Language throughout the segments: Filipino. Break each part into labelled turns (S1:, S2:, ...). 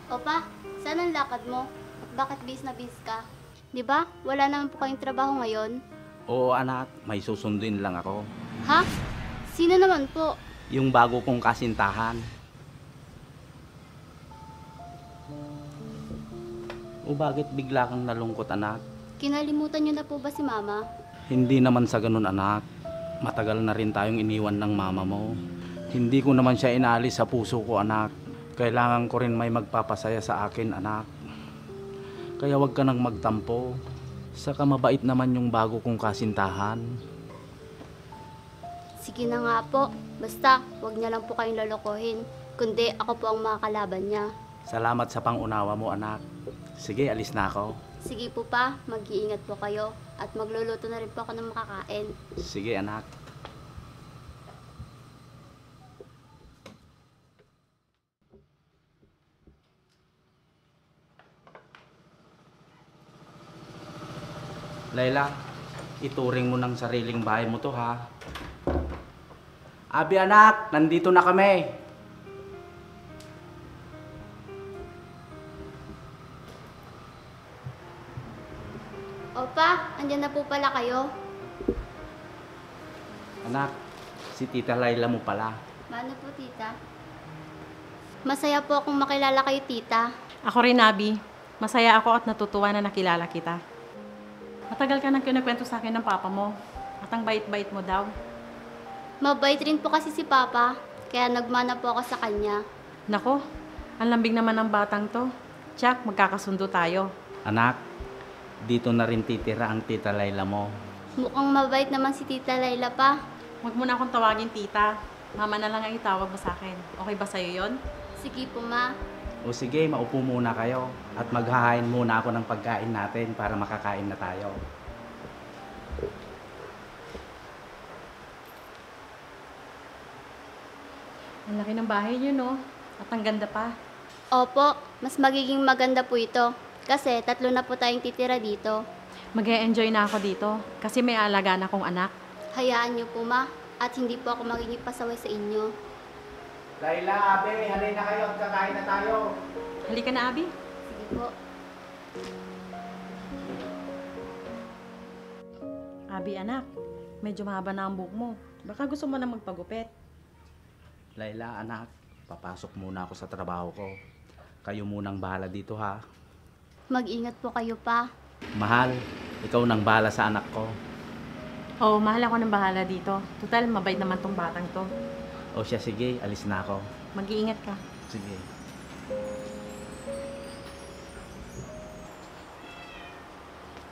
S1: Opa, saan ang lakad mo? At bakit bis na bis ka? Di ba? Wala naman po kayong trabaho ngayon.
S2: Oo anak, may susundin lang ako.
S1: Ha? Sino naman po?
S2: Yung bago kong kasintahan. O bakit bigla kang nalungkot anak?
S1: Kinalimutan niyo na po ba si Mama?
S2: Hindi naman sa ganun anak. Matagal na rin tayong iniwan ng mama mo. Hindi ko naman siya inalis sa puso ko anak. Kailangan ko rin may magpapasaya sa akin anak. Kaya wag ka nang magtampo. Saka mabait naman yung bago kong kasintahan.
S1: Sige na nga po. Basta, wag niya lang po kayong lolokohin. Kundi ako po ang makakalaban niya.
S2: Salamat sa pangunawa mo anak. Sige, alis na ako.
S1: Sige po pa, mag-iingat po kayo. At magluluto na rin po ako ng makakain.
S2: Sige anak. Layla, ituring mo ng sariling bahay mo to ha. Abi anak, nandito na kami.
S1: Opa, andyan na po pala kayo.
S2: Anak, si Tita Layla mo pala.
S1: Paano po, tita? Masaya po akong makilala kayo, tita.
S3: Ako rin, Abby. Masaya ako at natutuwa na nakilala kita. Matagal ka nang kinukwento sa akin ng papa mo. At ang bait-bait mo daw.
S1: Mabait rin po kasi si Papa, kaya nagmana po ako sa kanya.
S3: Nako, ang lambing naman ng batang to. Tiyak, magkakasundo tayo.
S2: Anak, dito na rin titira ang Tita Layla mo.
S1: Mukhang mabait naman si Tita Layla pa.
S3: Huwag mo na akong tawagin tita. Mama na lang ang itawag mo sa akin. Okay ba sa'yo yon?
S1: Sige po, ma.
S2: O sige, maupo muna kayo. At maghahain muna ako ng pagkain natin para makakain na tayo.
S3: Ang laki ng bahay niyo, no? At ang ganda pa.
S1: Opo, mas magiging maganda po ito. Kasi 3 na po tayong titira dito.
S3: Mag-e-enjoy na ako dito kasi may alagaan akong anak.
S1: Hayaan niyo po, ma. At hindi po ako magiging pasaway sa inyo.
S2: Layla, Abe, halay na kayo at kakain na tayo.
S3: Halika na, Abby.
S1: Sige po.
S3: Abby, anak. Medyo mahaba na ang buhok mo. Baka gusto mo na magpagupit.
S2: Layla, anak, papasok muna ako sa trabaho ko. Kayo munang bahala dito ha.
S1: Mag-ingat po kayo pa.
S2: Mahal, ikaw nang bahala sa anak ko.
S3: Oo, mahal ako ng bahala dito. Total, mabait naman tong batang to.
S2: O siya, sige, alis na ako.
S3: Mag-iingat ka.
S2: Sige.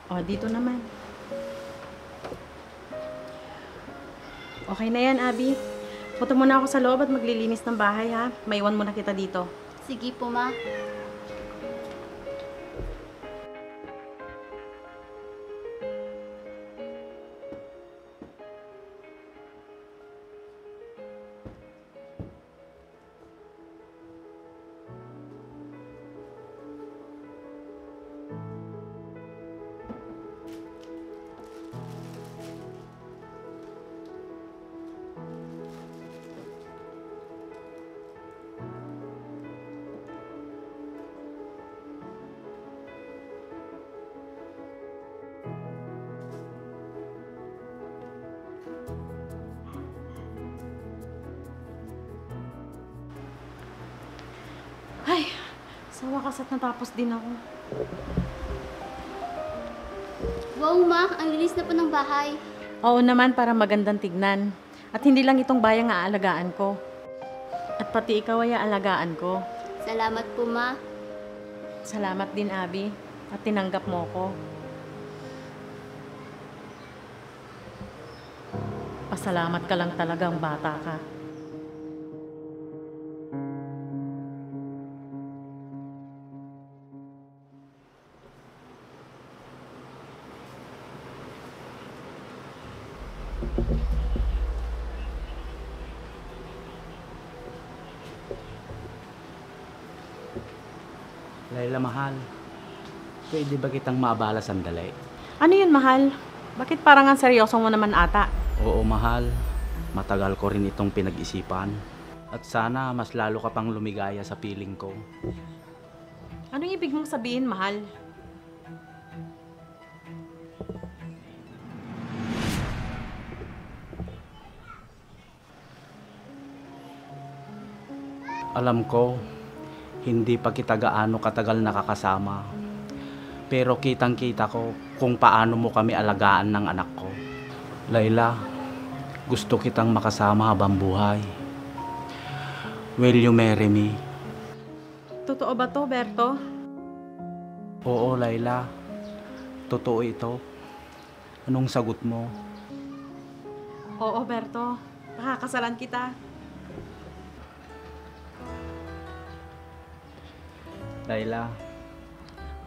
S3: O, dito naman. Okay na yan, Abby. Punta muna ako sa loob at maglilinis ng bahay, ha? Maiwan muna kita dito.
S1: Sige po, ma.
S3: Ay, sa wakas at natapos din ako.
S1: Wow, ma. Ang linis na po ng bahay.
S3: Oo naman, para magandang tignan. At hindi lang itong bayang aalagaan ko. At pati ikaw ay aalagaan ko.
S1: Salamat po, ma.
S3: Salamat din, Abby. At tinanggap mo ko. Pasalamat ka lang talagang bata ka.
S2: Layla, mahal. Pwede ba kitang maabala sandali?
S3: Ano yun, mahal? Bakit parang ang seryoso mo naman ata?
S2: Oo, mahal. Matagal ko rin itong pinag-isipan. At sana mas lalo ka pang lumigaya sa piling ko.
S3: Anong ibig mong sabihin, mahal?
S2: Alam ko, hindi pa kita gaano katagal nakakasama. Pero kitang-kita ko kung paano mo kami alagaan ng anak ko. Layla, gusto kitang makasama habang buhay. Will you marry me?
S3: Totoo ba to, Berto?
S2: Oo, Layla. Totoo ito. Anong sagot mo?
S3: Oo, Berto. Makakasalan kita.
S2: Layla,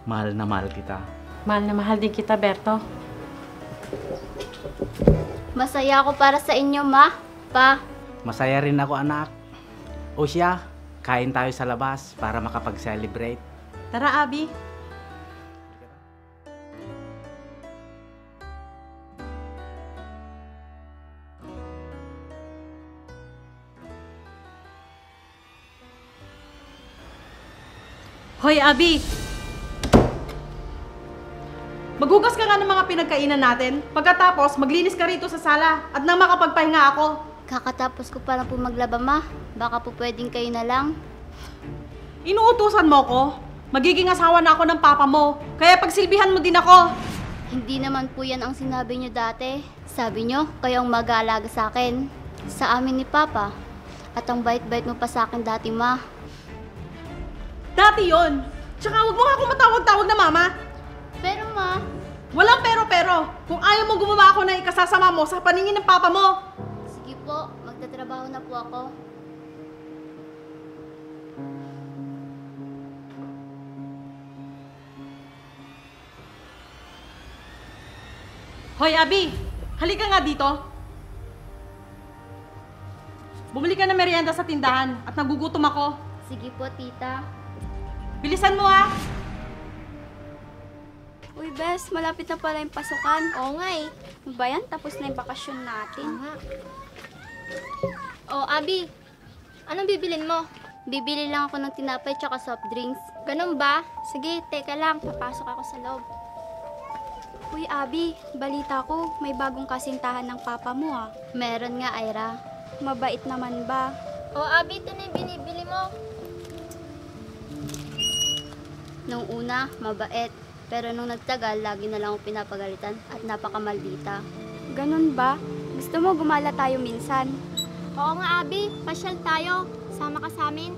S2: mahal na mahal kita.
S3: Mahal na mahal din kita, Berto.
S1: Masaya ako para sa inyo, ma. Pa.
S2: Masaya rin ako, anak. O siya, kain tayo sa labas para makapag-celebrate.
S3: Tara, Abby. Hoy, Abby! Maghugas ka nga ng mga pinagkainan natin. Pagkatapos, maglinis ka rito sa sala at nang makapagpahinga ako.
S1: Kakatapos ko pa lang po maglaba, ma. Baka po pwedeng kayo na lang.
S3: Inuutusan mo ko? Magiging asawa na ako ng papa mo. Kaya pagsilbihan mo din ako.
S1: Hindi naman po yan ang sinabi nyo dati. Sabi nyo, kayo ang mag-aalaga sa akin. Sa amin ni Papa. At ang bait-bait mo pa sa akin dati, ma.
S3: Dati yon. Tsaka huwag mo nga akong matawag-tawag na mama.
S1: Pero, ma,
S3: Walang pero-pero. Kung ayaw mo gumawa ako ng ikasasama mo sa paningin ng papa mo.
S1: sige po, magtatrabaho na po ako.
S3: Hoy, Abby! Halika nga dito. Bumili ka ng merienda sa tindahan at nagugutom ako.
S1: Sige po, tita.
S3: Bilisan mo ha!
S4: Uy, Bes, malapit na pala yung pasukan.
S1: Oo nga eh.
S4: Ano ba yan? Tapos na yung bakasyon natin.
S1: Oh, Abi, anong bibilin mo? Bibili lang ako ng tinapay tsaka soft drinks.
S4: Ganun ba? Sige, teka lang. Papasok ako sa loob. Uy, Abi, balita ko, may bagong kasintahan ng papa mo ah.
S1: Meron nga, Ira.
S4: Mabait naman ba?
S1: Oh, Abi, ito na yung binibili mo. Nung una, mabait. Pero nung nagtagal, lagi na lang akong pinapagalitan at napakamaldita.
S4: Ganun ba? Gusto mo gumala tayo minsan?
S1: Oo nga, Abi. Pasyal tayo. Sama ka sa amin.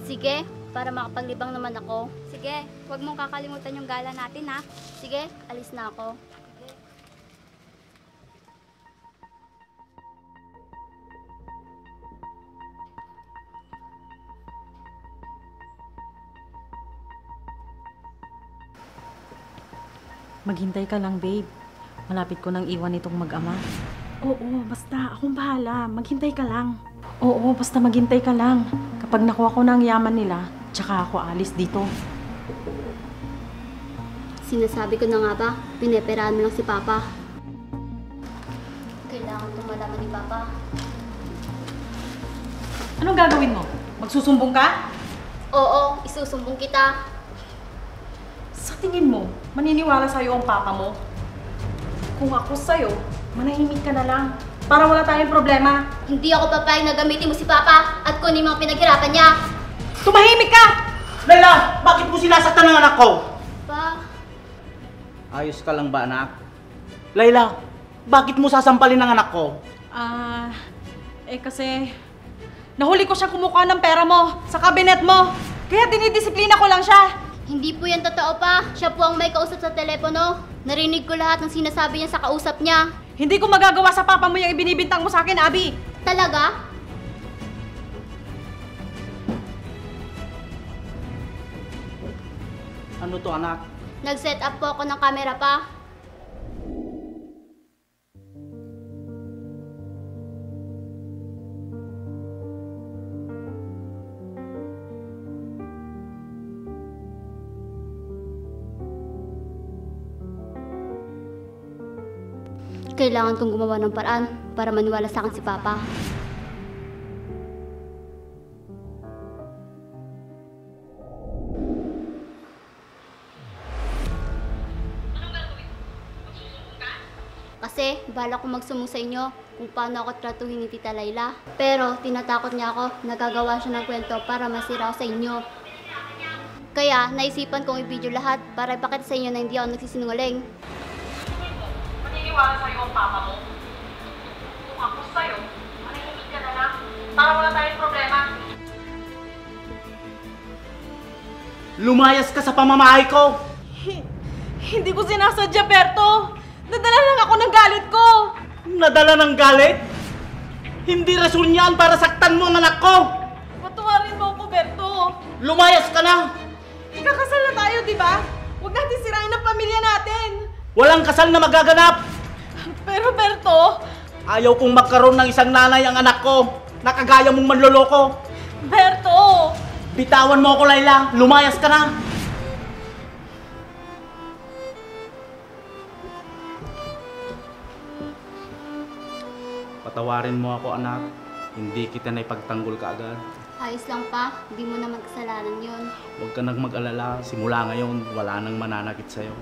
S1: Sige, para makapaglibang naman ako.
S4: Sige, huwag mong kakalimutan yung gala natin ha.
S1: Sige, alis na ako.
S3: Maghintay ka lang, babe. Malapit ko nang iwan itong mag-ama. Oo, basta. Akong bahala. Maghintay ka lang. Oo, basta maghintay ka lang. Kapag nakuha ko na ang yaman nila, tsaka ako alis dito.
S1: Sinasabi ko na nga ba, pineperahan mo lang si Papa. Kailangan itong malaman ni Papa.
S3: Anong gagawin mo? Magsusumbong ka?
S1: Oo, isusumbong kita.
S3: Sa tingin mo, maniniwala sa'yo ang papa mo? Kung ako sa'yo, manahimik ka na lang. Para wala tayong problema.
S1: Hindi ako papayag na gamitin mo si Papa at kunin mo ang pinaghirapan niya.
S3: Tumahimik ka!
S2: Layla, bakit mo sinasaktan ng anak ko?
S1: Pa,
S2: Ayos ka lang ba, anak? Layla, bakit mo sasampalin ng anak ko?
S3: Kasi nahuli ko siya kumukuha ng pera mo sa kabinet mo. Kaya dinidisiplina ko lang siya.
S1: hindi po yan totoo pa. Siya po ang may kausap sa telepono. Narinig ko lahat ng sinasabi niya sa kausap niya.
S3: Hindi ko magagawa sa papa mo yung ibinibintang mo sa akin, Abby.
S1: Talaga?
S2: Ano to, anak?
S1: Nag-set up po ako ng camera pa. Kailangan kong gumawa ng paraan para maniwala sa akin si Papa. Bala ko magsumbong sa inyo kung paano ako tratuhin ni Tita Layla. Pero tinatakot niya ako, nagagawa siya ng kwento para masira ako sa inyo. Kaya naisipan kong i-video lahat para ipakita sa inyo na hindi ako nagsisinungaling.
S3: Maniniwala sa'yo ang papa mo. Kung ako sa'yo, manahimik ka na lang para wala tayong problema.
S2: Lumayas ka sa pamamahay ko!
S3: Hindi ko sinasadya, Berto. Nadala lang ako ng galit ko.
S2: Nadala ng galit? Hindi rason yan para saktan mo ang anak ko!
S3: Patawarin mo ako, Berto.
S2: Lumayas ka na!
S3: Ikakasal na tayo, di ba? Huwag natin sirain ang pamilya natin.
S2: Walang kasal na magaganap!
S3: Pero, Berto,
S2: Ayaw kong magkaroon ng isang nanay ang anak ko! Nakagaya mong manloloko!
S3: Berto!
S2: Bitawan mo ako, Layla! Lumayas ka na! Patawarin mo ako, anak. Hindi kita na ipagtanggol ka agad.
S1: Ayos lang pa, hindi mo naman kasalanan yun.
S2: Huwag ka nang mag-alala. Simula ngayon, wala nang mananakit sa'yo.